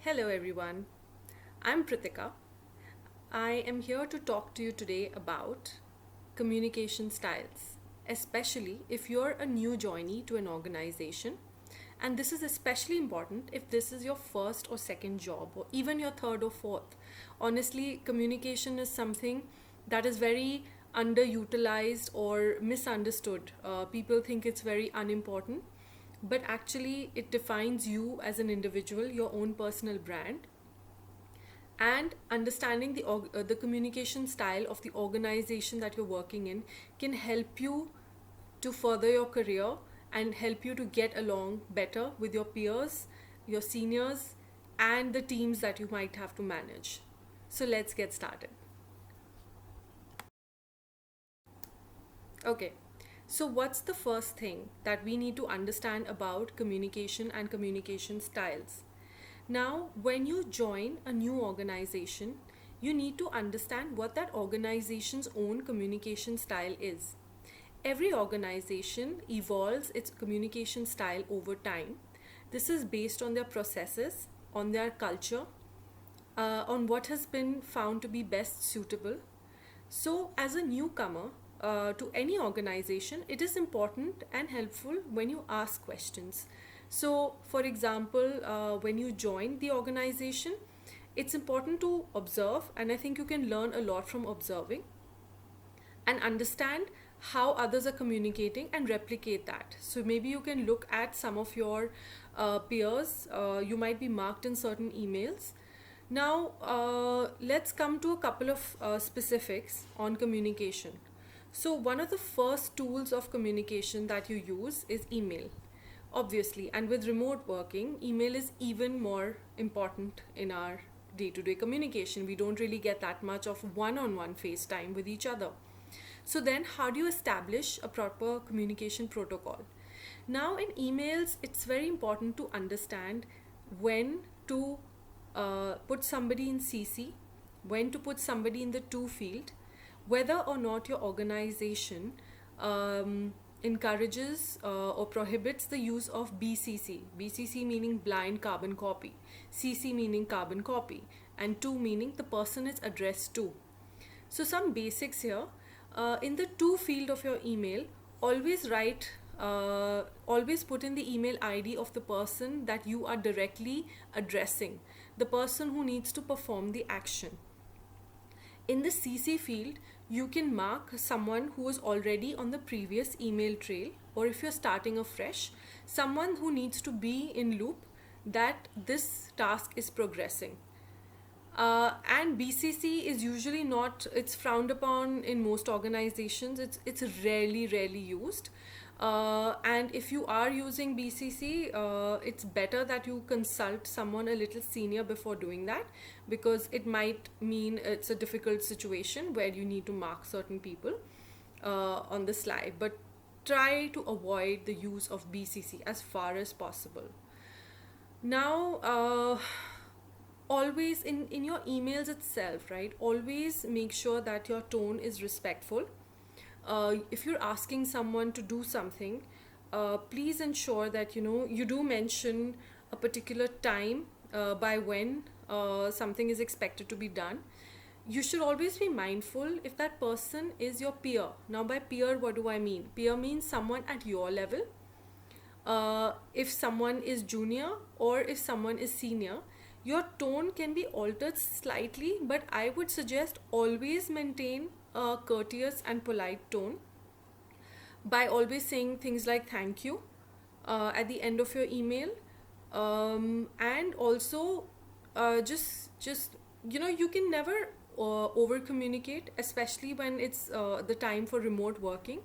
Hello everyone, I'm Pritika. I am here to talk to you today about communication styles, especially if you're a new joinee to an organization. And this is especially important if this is your first or second job, or even your third or fourth. Honestly, communication is something that is very underutilized or misunderstood. People think it's very unimportant, but actually, it defines you as an individual, your own personal brand, and understanding the communication style of the organization that you're working in can help you to further your career and help you to get along better with your peers, your seniors, and the teams that you might have to manage. So let's get started. Okay, so what's the first thing that we need to understand about communication and communication styles? Now, when you join a new organization, you need to understand what that organization's own communication style is. Every organization evolves its communication style over time. This is based on their processes, on their culture, on what has been found to be best suitable. So, as a newcomer to any organization, it is important and helpful when you ask questions. So, for example, when you join the organization, it's important to observe, and I think you can learn a lot from observing and understand how others are communicating and replicate that. So maybe you can look at some of your peers. You might be marked in certain emails. Now, let's come to a couple of specifics on communication. So, one of the first tools of communication that you use is email, obviously, and with remote working, email is even more important in our day to day communication. We don't really get that much of one on one face time with each other. So, then how do you establish a proper communication protocol? Now, in emails, it's very important to understand when to put somebody in CC, when to put somebody in the to field, whether or not your organization encourages or prohibits the use of BCC. BCC meaning blind carbon copy, CC meaning carbon copy, and to meaning the person is addressed to. So, some basics here. In the to field of your email, always always put in the email ID of the person that you are directly addressing, the person who needs to perform the action. In the CC field, you can mark someone who is already on the previous email trail, or if you're starting afresh, someone who needs to be in loop that this task is progressing. And BCC is usually not, it's frowned upon in most organizations. It's rarely used. And if you are using BCC, it's better that you consult someone a little senior before doing that, because it might mean it's a difficult situation where you need to mark certain people on the slide. But try to avoid the use of BCC as far as possible. Now, always in your emails itself, right, always make sure that your tone is respectful. If you're asking someone to do something, please ensure that you do mention a particular time by when something is expected to be done. You should always be mindful if that person is your peer. Now, by peer, what do I mean? Peer means someone at your level. If someone is junior or if someone is senior, your tone can be altered slightly, but I would suggest always maintain a courteous and polite tone by always saying things like thank you at the end of your email, and also just you can never over communicate, especially when it's the time for remote working.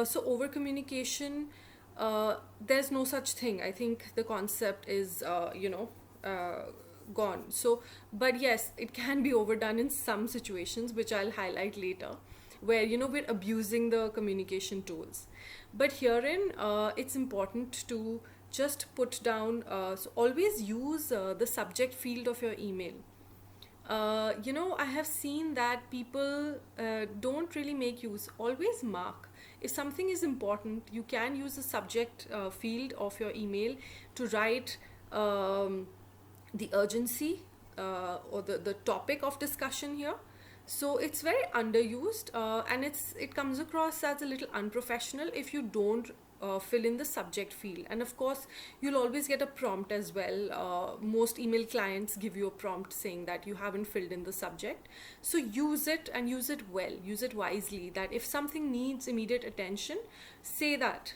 So over communication, there's no such thing. I think the concept is gone. So, but yes, it can be overdone in some situations, which I'll highlight later, where we're abusing the communication tools. But herein, it's important to just put down. So always use the subject field of your email. I have seen that people don't really make use. Always mark. If something is important, you can use the subject field of your email to write the urgency or the topic of discussion here. So it's very underused, and it comes across as a little unprofessional if you don't fill in the subject field. And of course, you'll always get a prompt as well. Most email clients give you a prompt saying that you haven't filled in the subject. So use it, and use it well, use it wisely. That if something needs immediate attention, say that,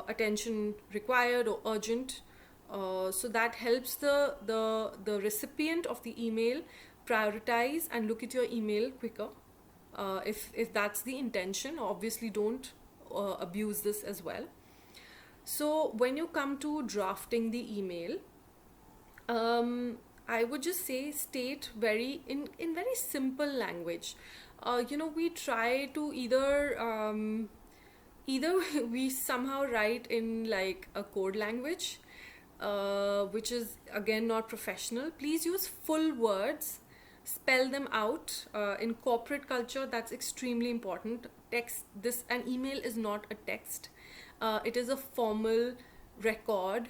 attention required or urgent. So that helps the recipient of the email prioritize and look at your email quicker. If that's the intention, obviously don't abuse this as well. So when you come to drafting the email, I would just say state in very simple language. We try to either we somehow write in like a code language, which is again not professional. Please use full words, spell them out. In corporate culture, that's extremely important. An email is not a text. It is a formal record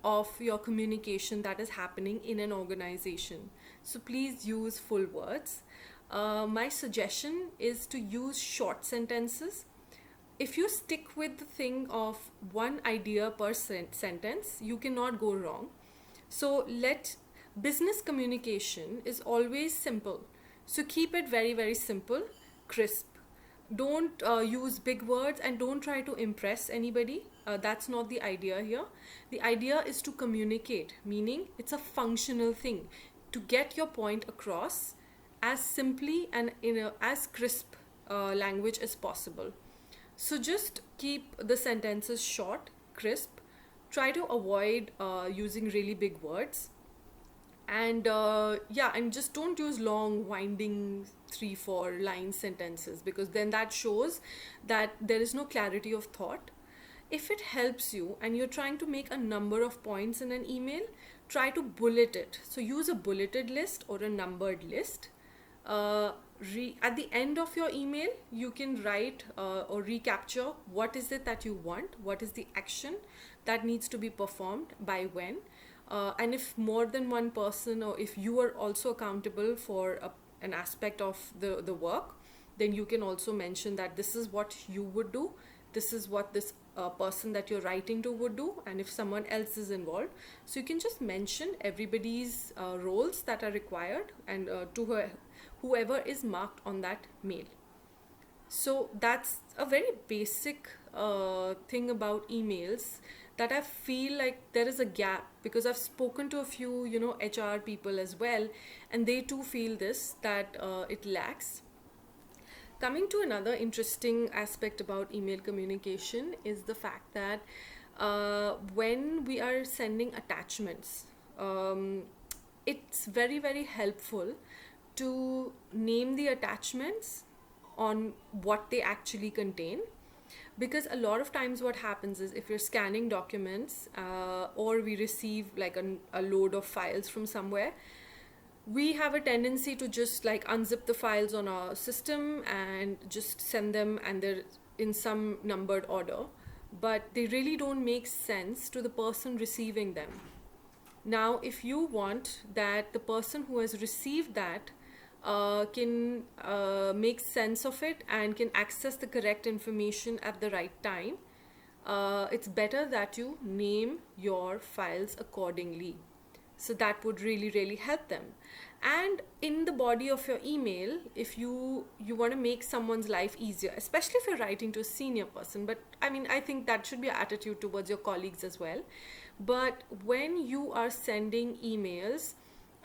of your communication that is happening in an organization. So please use full words. My suggestion is to use short sentences. If you stick with the thing of one idea per sentence, you cannot go wrong. So business communication is always simple. So keep it very, very simple, crisp. Don't use big words, and don't try to impress anybody. That's not the idea here. The idea is to communicate, meaning it's a functional thing, to get your point across as simply and in as crisp language as possible. So just keep the sentences short, crisp. Try to avoid using really big words. And and just don't use long, winding 3-4 line sentences, because then that shows that there is no clarity of thought. If it helps you and you're trying to make a number of points in an email, try to bullet it. So use a bulleted list or a numbered list. At the end of your email, you can write or recapture what is it that you want, what is the action that needs to be performed, by when. And if more than one person, or if you are also accountable for an aspect of the work, then you can also mention that this is what you would do, this is what this person that you're writing to would do, and if someone else is involved. So you can just mention everybody's roles that are required, and to whoever is marked on that mail. So that's a very basic thing about emails that I feel like there is a gap, because I've spoken to a few, HR people as well, and they too feel this, that it lacks. Coming to another interesting aspect about email communication is the fact that when we are sending attachments, it's very, very helpful to name the attachments on what they actually contain. Because a lot of times what happens is, if you're scanning documents or we receive like a load of files from somewhere, we have a tendency to just like unzip the files on our system and just send them, and they're in some numbered order, but they really don't make sense to the person receiving them. Now, if you want that the person who has received that can make sense of it and can access the correct information at the right time, it's better that you name your files accordingly. So that would really, really help them. And in the body of your email, if you want to make someone's life easier, especially if you're writing to a senior person, but I think that should be your attitude towards your colleagues as well. But when you are sending emails,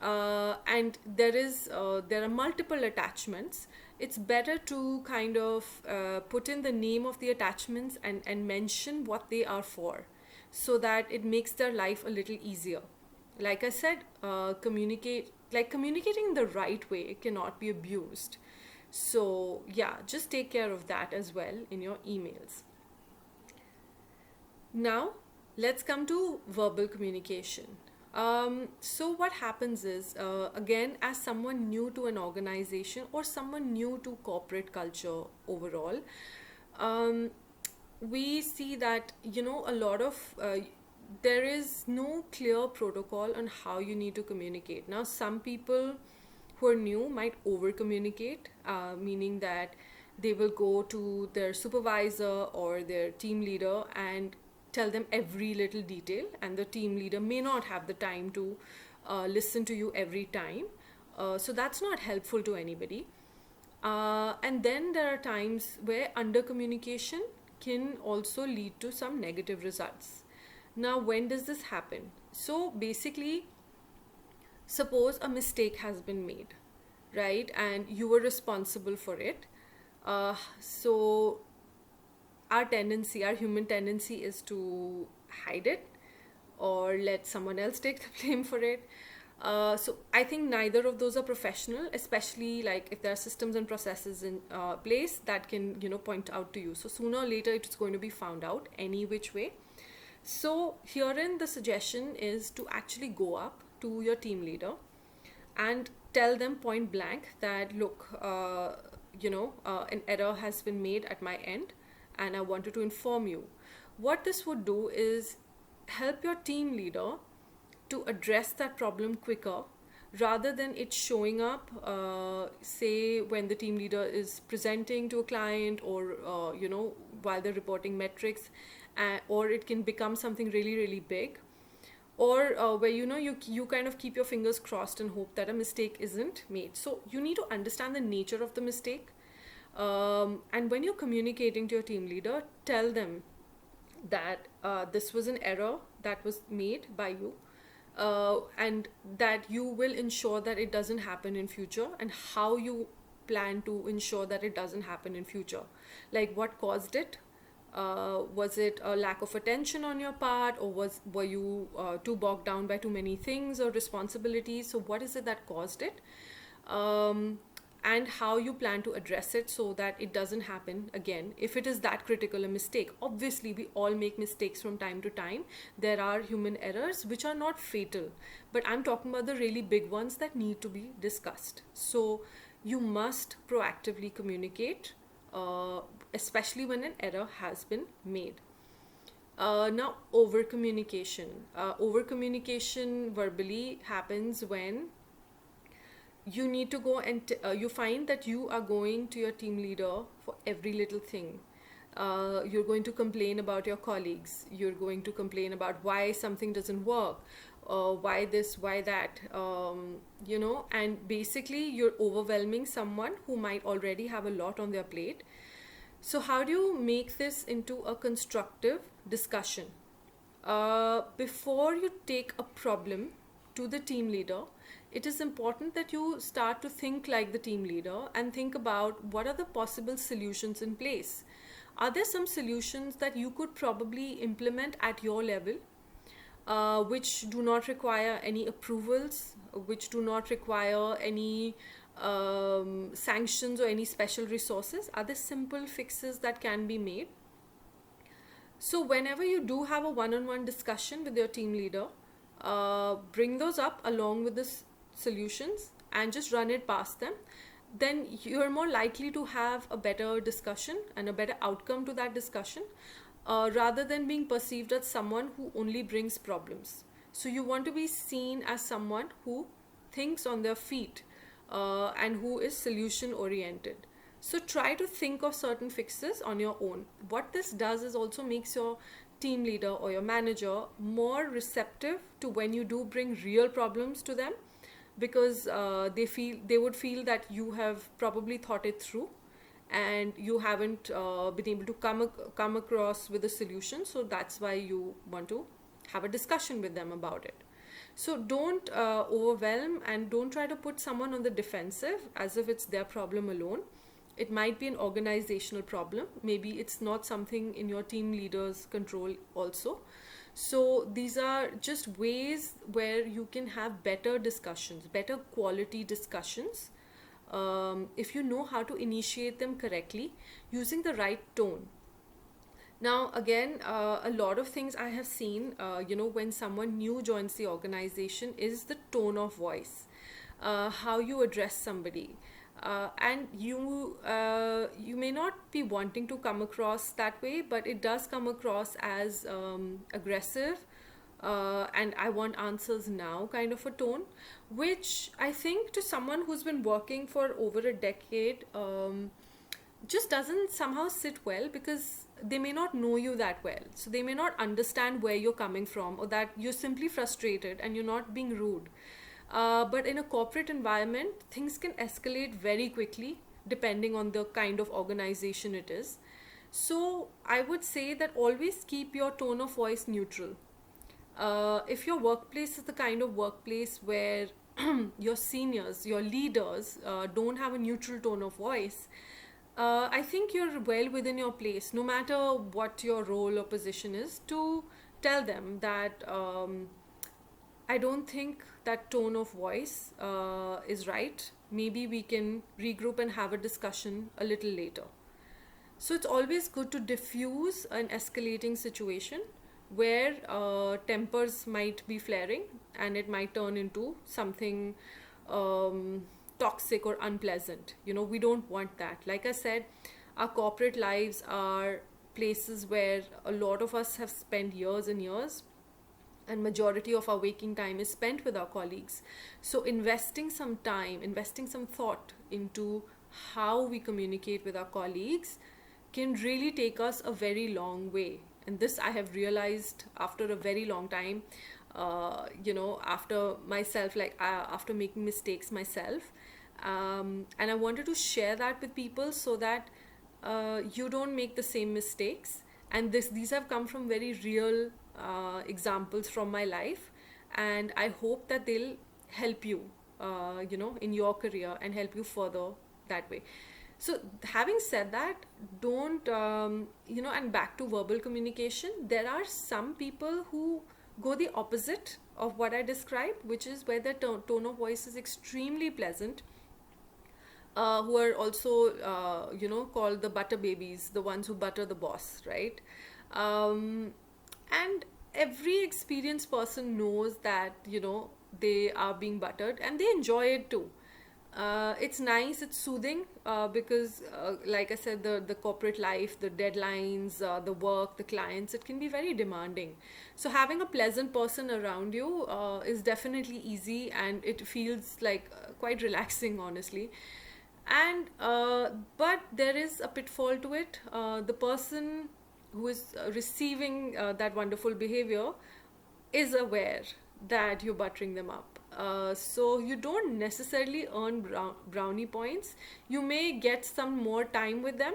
and there are multiple attachments, it's better to kind of put in the name of the attachments and mention what they are for, so that it makes their life a little easier. Like I said, communicating the right way, it cannot be abused. So yeah, just take care of that as well in your emails. Now let's come to verbal communication. So what happens is, again, as someone new to an organization or someone new to corporate culture overall, we see that, a lot of there is no clear protocol on how you need to communicate. Now, some people who are new might over communicate, meaning that they will go to their supervisor or their team leader and tell them every little detail, and the team leader may not have the time to listen to you every time. So that's not helpful to anybody. And then there are times where under communication can also lead to some negative results. Now, when does this happen? So basically, suppose a mistake has been made, right? And you were responsible for it. So our human tendency is to hide it or let someone else take the blame for it. So I think neither of those are professional, especially like if there are systems and processes in place that can, point out to you. So sooner or later, it's going to be found out any which way. So herein the suggestion is to actually go up to your team leader and tell them point blank that, look, an error has been made at my end and I wanted to inform you. What this would do is help your team leader to address that problem quicker rather than it showing up, say, when the team leader is presenting to a client or, while they're reporting metrics, or it can become something really, really big. Or where you kind of keep your fingers crossed and hope that a mistake isn't made. So you need to understand the nature of the mistake, and when you're communicating to your team leader, tell them that this was an error that was made by you, and that you will ensure that it doesn't happen in future, and how you plan to ensure that it doesn't happen in future. Like, what caused it? Was it a lack of attention on your part, or were you too bogged down by too many things or responsibilities? So what is it that caused it? And how you plan to address it so that it doesn't happen again. If it is that critical a mistake, obviously we all make mistakes from time to time. There are human errors which are not fatal, but I'm talking about the really big ones that need to be discussed. So you must proactively communicate, especially when an error has been made. Now, over communication. Over communication verbally happens when you need to go and you find that you are going to your team leader for every little thing. You're going to complain about your colleagues. You're going to complain about why something doesn't work, why this, why that, and basically you're overwhelming someone who might already have a lot on their plate. So how do you make this into a constructive discussion? Before you take a problem to the team leader, it is important that you start to think like the team leader and think about what are the possible solutions in place. Are there some solutions that you could probably implement at your level, which do not require any approvals, which do not require any sanctions or any special resources? Are there simple fixes that can be made? So whenever you do have a one-on-one discussion with your team leader, bring those up along with the solutions and just run it past them. Then you're more likely to have a better discussion and a better outcome to that discussion, rather than being perceived as someone who only brings problems. So you want to be seen as someone who thinks on their feet, and who is solution oriented. So try to think of certain fixes on your own. What this does is also makes your team leader or your manager more receptive to when you do bring real problems to them, because they would feel that you have probably thought it through and you haven't been able to come across with a solution. So that's why you want to have a discussion with them about it. So don't overwhelm, and don't try to put someone on the defensive as if it's their problem alone. It might be an organizational problem. Maybe it's not something in your team leader's control also. So these are just ways where you can have better discussions, better quality discussions, if you know how to initiate them correctly using the right tone. Now, again, a lot of things I have seen, when someone new joins the organization, is the tone of voice, how you address somebody. And you may not be wanting to come across that way, but it does come across as aggressive, and I want answers now kind of a tone, which I think to someone who's been working for over a decade, just doesn't somehow sit well, because they may not know you that well. So they may not understand where you're coming from, or that you're simply frustrated and you're not being rude. But in a corporate environment, things can escalate very quickly depending on the kind of organization it is. So I would say that always keep your tone of voice neutral. If your workplace is the kind of workplace where your seniors, your leaders, don't have a neutral tone of voice, I think you're well within your place, no matter what your role or position is, to tell them that I don't think that tone of voice is right. Maybe we can regroup and have a discussion a little later. So it's always good to diffuse an escalating situation where tempers might be flaring and it might turn into something toxic or unpleasant. We don't want that. Like I said, our corporate lives are places where a lot of us have spent years and years, and majority of our waking time is spent with our colleagues. So investing some time, investing some thought into how we communicate with our colleagues can really take us a very long way. And this I have realized after a very long time, after myself, after making mistakes myself. And I wanted to share that with people so that you don't make the same mistakes. And these have come from very real examples from my life. And I hope that they'll help you, in your career, and help you further that way. So having said that, don't, and back to verbal communication, there are some people who go the opposite of what I described, which is where the tone of voice is extremely pleasant, who are also, called the butter babies, the ones who butter the boss, right? And every experienced person knows that, they are being buttered and they enjoy it too. It's nice, it's soothing, because like I said, the corporate life, the deadlines, the work, the clients, it can be very demanding. So having a pleasant person around you is definitely easy, and it feels like quite relaxing, honestly. And but there is a pitfall to it. The person who is receiving that wonderful behavior is aware that you're buttering them up. So you don't necessarily earn brownie points. You may get some more time with them,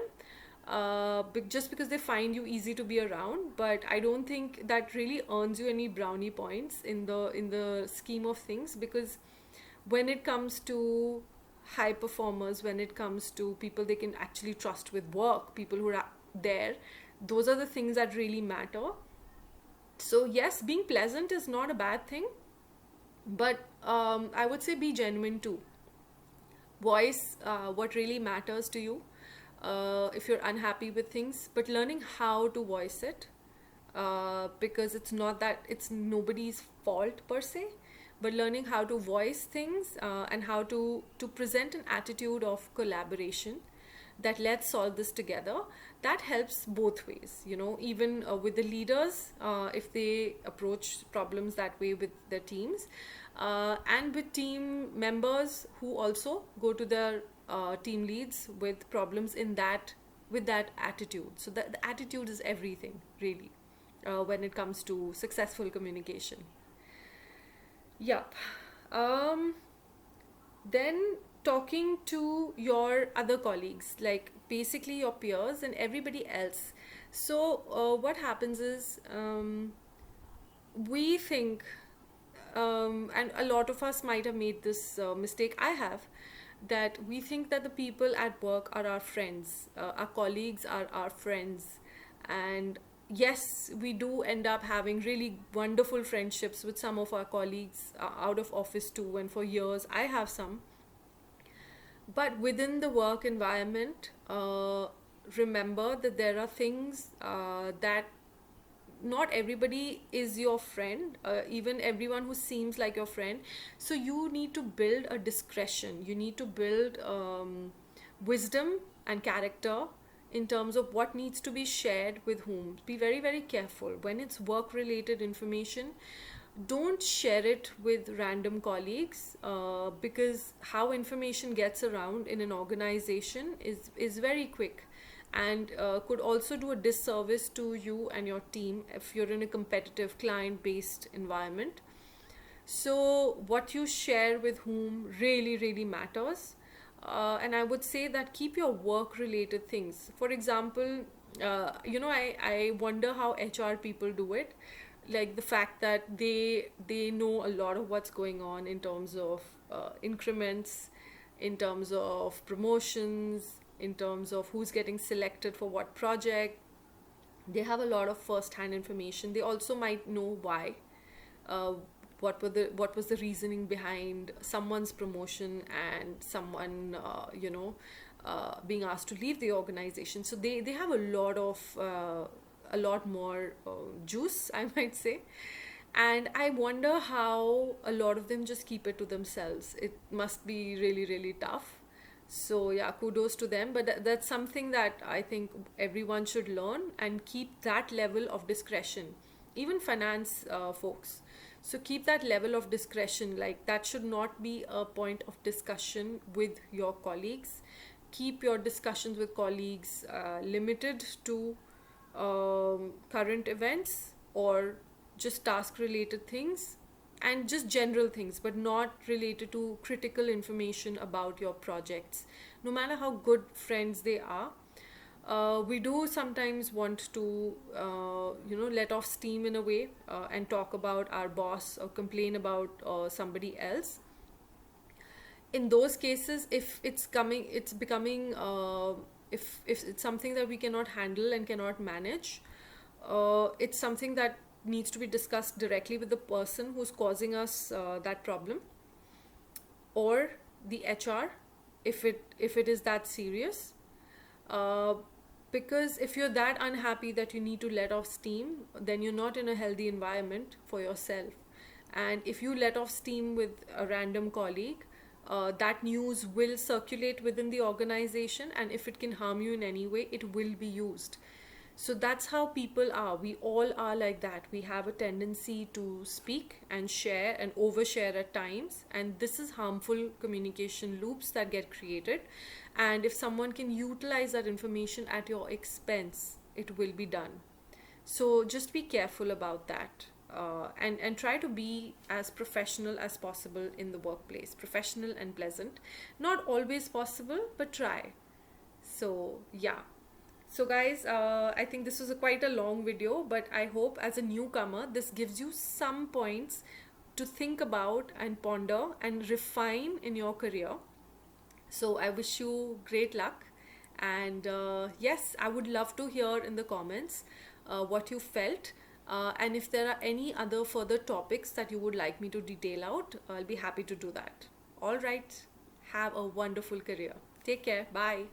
just because they find you easy to be around. But I don't think that really earns you any brownie points in the scheme of things, because when it comes to high performers, when it comes to people they can actually trust with work, people who are there, those are the things that really matter. So yes, being pleasant is not a bad thing, but I would say be genuine too. Voice what really matters to you, if you're unhappy with things, but learning how to voice it, because it's nobody's fault per se, but learning how to voice things, and how to present an attitude of collaboration, that let's solve this together, that helps both ways. Even with the leaders, if they approach problems that way with their teams, and with team members who also go to their team leads with problems with that attitude. So the attitude is everything, really, when it comes to successful communication. Yep. Then talking to your other colleagues, like basically your peers and everybody else. So what happens is, we think, and a lot of us might have made this mistake, I have, that we think that the people at work are our friends, our colleagues are our friends. And yes, we do end up having really wonderful friendships with some of our colleagues out of office too, and for years I have some. But within the work environment, remember that there are things that not everybody is your friend, even everyone who seems like your friend. So you need to build a discretion, you need to build wisdom and character in terms of what needs to be shared with whom. Be very, very careful. When it's work related information, don't share it with random colleagues, because how information gets around in an organization is very quick, and could also do a disservice to you and your team if you're in a competitive client based environment. So, what you share with whom really, really matters. And I would say that keep your work related things. For example, I wonder how HR people do it. Like the fact that they know a lot of what's going on in terms of increments, in terms of promotions, in terms of who's getting selected for what project. They have a lot of first hand information. They also might know why, uh, what was the reasoning behind someone's promotion and someone being asked to leave the organization. So they have a lot more juice, I might say. And I wonder how a lot of them just keep it to themselves. It must be really, really tough. So yeah, kudos to them. But that's something that I think everyone should learn and keep that level of discretion. Even finance folks. So keep that level of discretion. Like that should not be a point of discussion with your colleagues. Keep your discussions with colleagues limited to current events or just task related things, and just general things, but not related to critical information about your projects, no matter how good friends they are. We do sometimes want to let off steam in a way, and talk about our boss or complain about somebody else. In those cases, if it's becoming if it's something that we cannot handle and cannot manage, it's something that needs to be discussed directly with the person who's causing us that problem, or the HR, if it is that serious. uh, because if you're that unhappy that you need to let off steam, then you're not in a healthy environment for yourself. And if you let off steam with a random colleague, that news will circulate within the organization, and if it can harm you in any way, it will be used. So that's how people are. We all are like that. We have a tendency to speak and share and overshare at times, and this is harmful communication loops that get created. And if someone can utilize that information at your expense, it will be done. So just be careful about that. And try to be as professional as possible in the workplace. Professional and pleasant. Not always possible, but try. So, yeah. So, guys, I think this was quite a long video, but I hope as a newcomer, this gives you some points to think about and ponder and refine in your career. So, I wish you great luck. And yes, I would love to hear in the comments what you felt. And if there are any other further topics that you would like me to detail out, I'll be happy to do that. All right. Have a wonderful career. Take care. Bye.